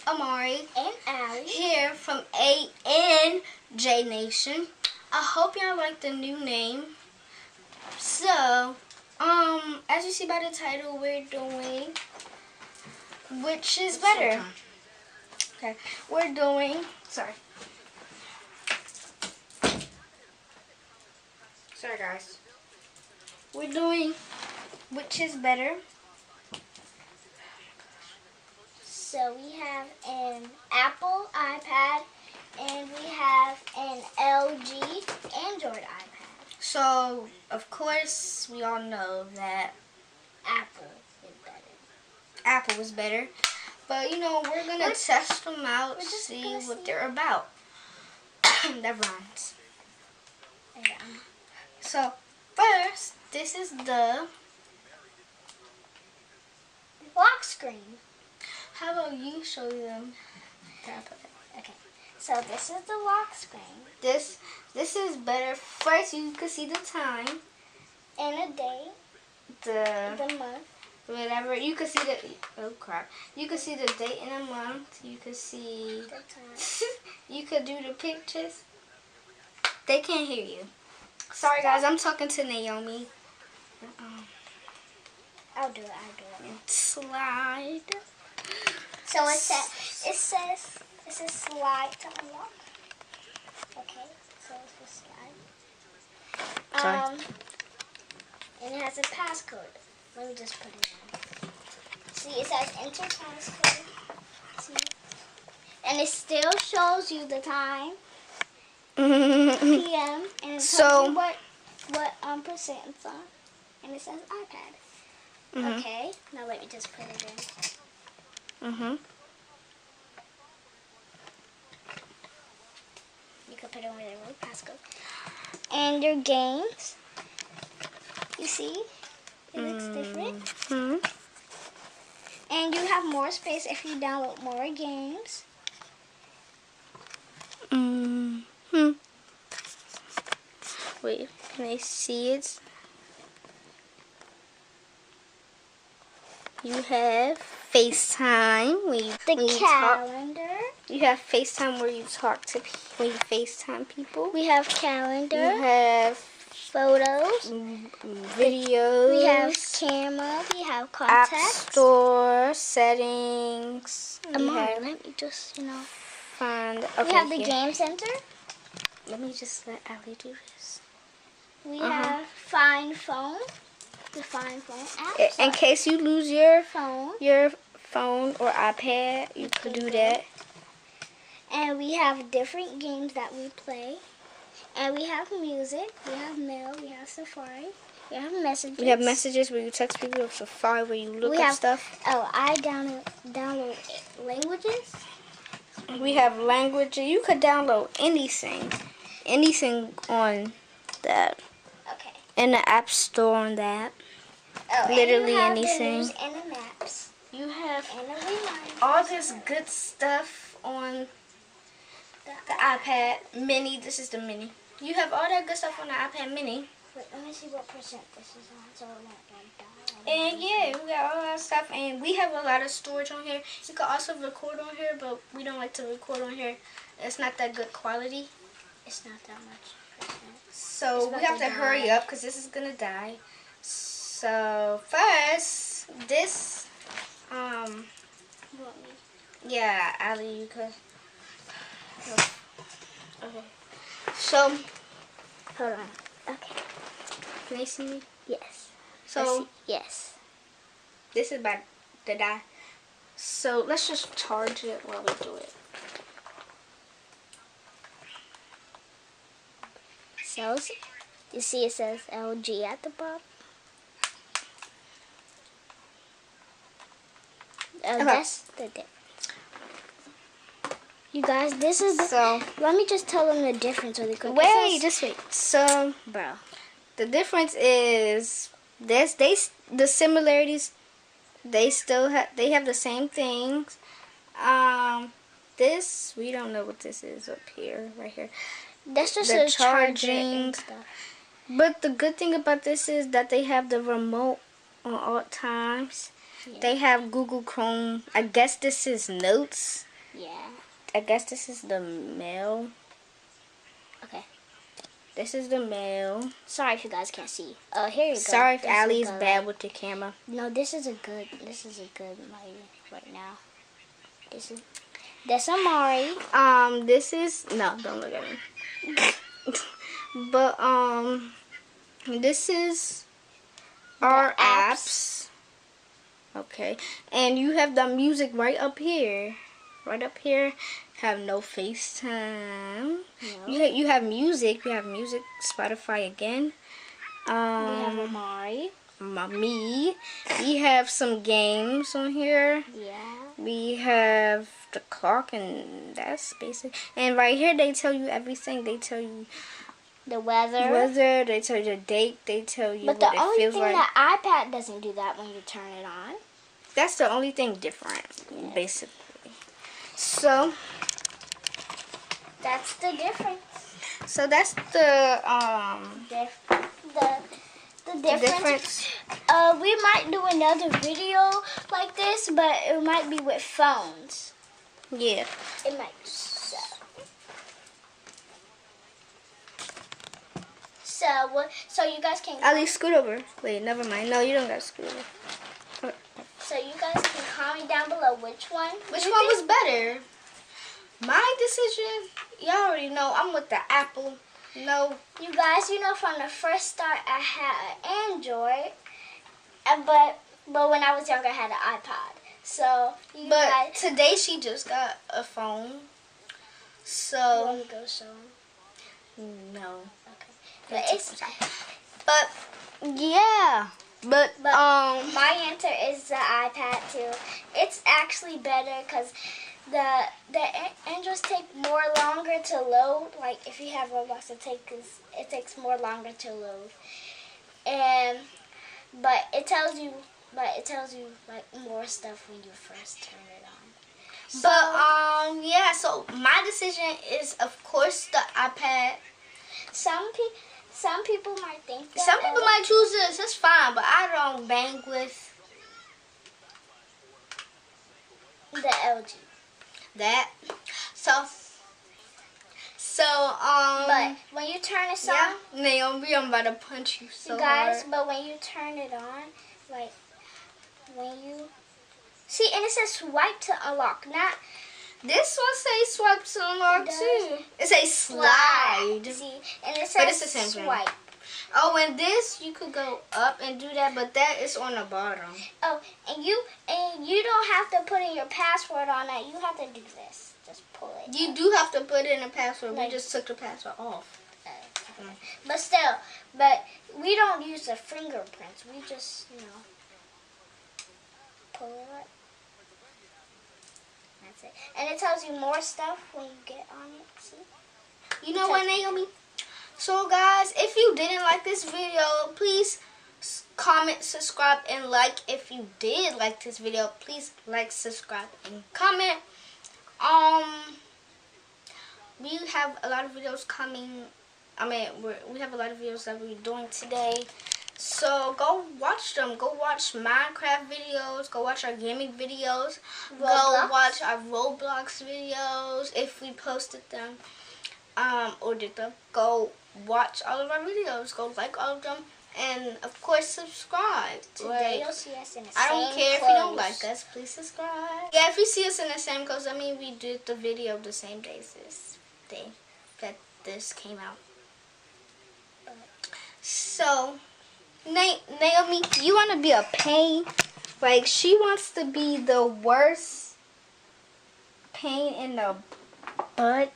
Amari and Ali here from A&J Nation. I hope y'all like the new name. So, as you see by the title, we're doing which is better. Okay, we're doing. Sorry, guys. We're doing which is better. So we have an Apple iPad and we have an LG Android iPad. So, of course, we all know that Apple is better. Apple is better. But, you know, we're going to test them out, see what they're about. That rhymes. Yeah. So, first, this is the lock screen. How about you show them? Okay. So this is the lock screen. This is better. First, you can see the time and a day, the month, whatever. You can see the You can see the date and the month. You can see the time. You could do the pictures. They can't hear you. Sorry, guys. I'm talking to Naomi. I'll do it. Slide. So it says slide to unlock. Okay, so it's a slide. And it has a passcode. Let me just put it in. See, it says enter passcode. See? And it still shows you the time. PM, and it tells you what percent it's on. And it says iPad. Okay, now let me just put it in. You can put it over there with passcode. And your games, you see, it looks different. And you have more space if you download more games. Wait, can I see it? You have FaceTime. The calendar. You have FaceTime where you talk to people. When you FaceTime people. We have calendar. You have photos. Videos. We have camera. We have contacts. App store settings. Amari, let me just, find. Okay, we have the game center. Let me just let Ali do this. We have Find Phone. The Find Phone app. In case you lose your phone or iPad, you could do that. And we have different games that we play. And we have music. We have mail. We have Safari. We have messages. We have messages where you text people. We have Safari where you look up stuff. Oh, I download languages. We have language. You could download anything on that. Okay. In the app store on that. Oh, literally and you have anything. The news and the maps. You have and the reminders. all this good stuff on the iPad Mini. This is the Mini. You have all that good stuff on the iPad Mini. Wait, let me see what percent this is on, so I'm not gonna die. And yeah, we got all that stuff, and we have a lot of storage on here. You can also record on here, but we don't like to record on here. It's not that good quality. It's not that much percent. So we have to hurry up because this is gonna die. So first, this, yeah, Ali, you could. Okay. So, hold on. Okay. Can they see me? Yes. So, yes. This is about to die. So let's just charge it while we do it. So, you see it says LG at the bottom. That's the difference. You guys, this is the... So, let me just tell them the difference really quick. Just wait. So, bro, the difference is the similarities, they have the same things. This, we don't know what this is up here, right here. That's just the a charging stuff. But the good thing about this is that they have the remote on all times. Yeah. They have Google Chrome. I guess this is Notes. Yeah. I guess this is the male. Okay. This is the male. Sorry if you guys can't see. Here you go. Sorry if This Allie is is the bad light. with the camera. No, this is a good lighting right now. That's Amari. This is no, don't look at me. But this is our apps. Okay, and you have the music right up here. Right up here. Have no FaceTime. No. You have music. You have music. Spotify again. We have Amari. Me. We have some games on here. Yeah. We have the clock, and that's basic. And right here, they tell you everything. They tell you the weather. They tell you the date. They tell you but what the it only feels thing like. the iPad doesn't do that when you turn it on. That's the only thing different, Yes. basically. So that's the difference. So that's the difference. We might do another video like this, but it might be with phones. Yeah. It might. So you guys can. Ali, scoot over. Wait, never mind. No, you don't got to scoot over. So you guys can comment down below which one. Which one was better? My decision, y'all already know. I'm with the Apple. No. You guys, you know from the first start I had an Android, but when I was younger I had an iPod. So you guys. Today she just got a phone. So. You want to go show 'em? No. Okay. But yeah. But my answer is the iPad too. It's actually better because the Androids take more longer to load. Like if you have Roblox, it takes more longer to load. But it tells you like more stuff when you first turn it on. So, but yeah. So my decision is of course the iPad. Some people might think that. Some people might choose this. That's fine, but I don't bang with the LG. That. So. But when you turn this on, Naomi, I'm about to punch you so guys. hard. But when you turn it on, like when you see, and it says swipe to unlock. Not this one says swipe to unlock too. It says slide. See, and it says but it's the same swipe. Thing. Oh, and this you could go up and do that, but that is on the bottom. Oh, and you don't have to put in your password on that. You have to do this. Just pull it. You do have to put in a password. We just took the password off. But still, we don't use the fingerprints. We just, pull it up. That's it. And it tells you more stuff when you get on it. See? You know what, Naomi? So, guys, if you didn't like this video, please comment, subscribe, and like. If you did like this video, please like, subscribe, and comment. We have a lot of videos coming. We have a lot of videos that we're doing today. So go watch them. Go watch Minecraft videos. Go watch our gaming videos. Roblox. Go watch our Roblox videos if we posted them. Or did them. Go watch all of our videos. Go like all of them. And of course subscribe. Today you'll see us in the I don't same care clothes. if you don't like us. Please subscribe. Yeah, if you see us in the same clothes, I mean we did the video the same day as this day that this came out. So, Naomi, you want to be a pain? Like, she wants to be the worst pain in the butt.